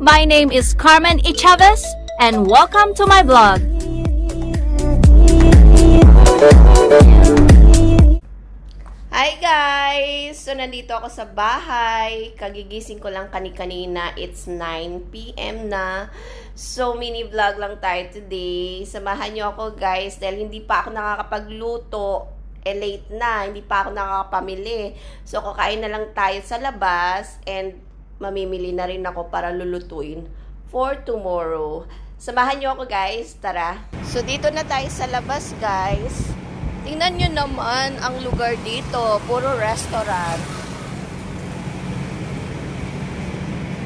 My name is Carmen E. Chavez and welcome to my blog. Hi guys! So nandito ako sa bahay. Kagigising ko lang kanina. It's 9 PM na. So mini vlog lang tayo today. Samahan nyo ako guys dahil hindi pa ako nakakapagluto. Late na. Hindi pa ako nakakapamili. So kakain na lang tayo sa labas and mamimili na rin ako para lulutuin for tomorrow. Samahan nyo ako guys. Tara! So dito na tayo sa labas guys. Tingnan nyo naman ang lugar dito. Puro restaurant.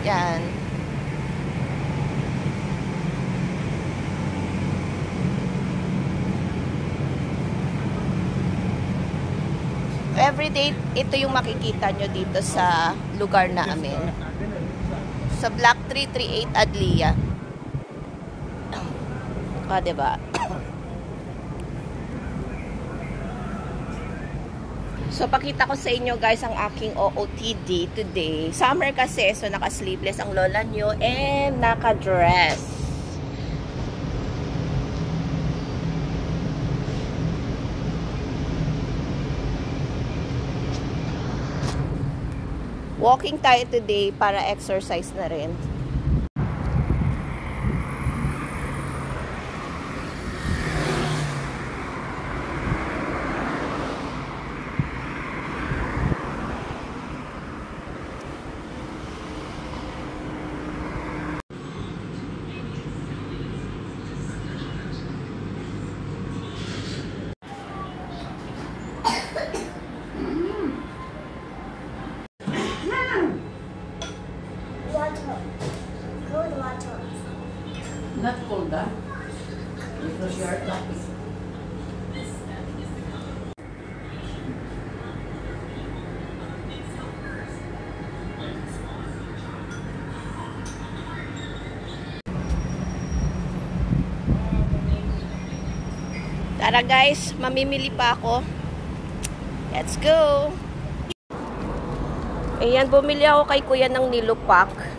Yan. Everyday, ito yung makikita nyo dito sa lugar namin. Sa Block 338 Adlia. Diba? So, pakita ko sa inyo guys ang aking OOTD today. Summer kasi, so naka-sleeveless ang lola nyo and naka-dress. Walking tayo today para exercise na rin. Not cold, ah? Because you are talking. Tara guys, mamimili pa ako. Let's go! Ayan, bumili ako kay kuya ng nilupak.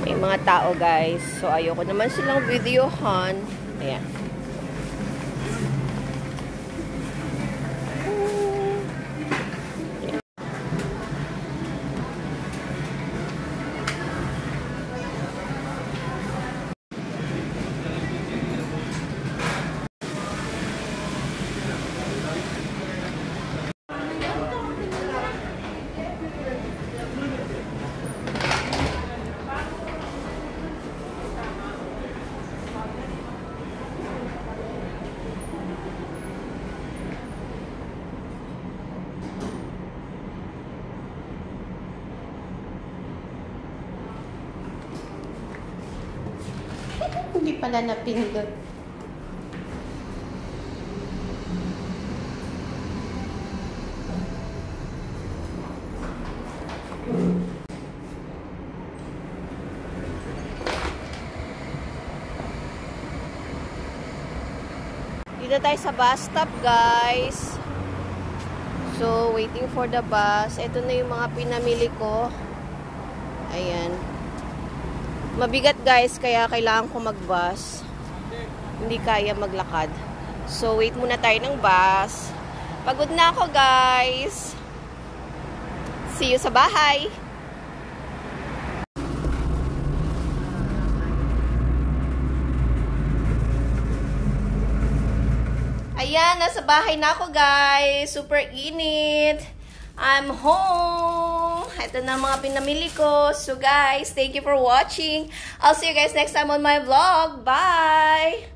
May mga tao guys. So ayoko naman silang videohan. Ayan. Hindi pala napindot. Dito tayo sa bus stop, guys. So, waiting for the bus. Ito na yung mga pinamili ko. Ayan. Mabigat guys, kaya kailangan ko mag-bus. Hindi kaya maglakad. So, wait muna tayo ng bus. Pagod na ako guys. See you sa bahay. Ayan, nasa bahay na ako guys. Super init. I'm home. Ito na mga pinamili ko. So guys, thank you for watching. I'll see you guys next time on my vlog. Bye!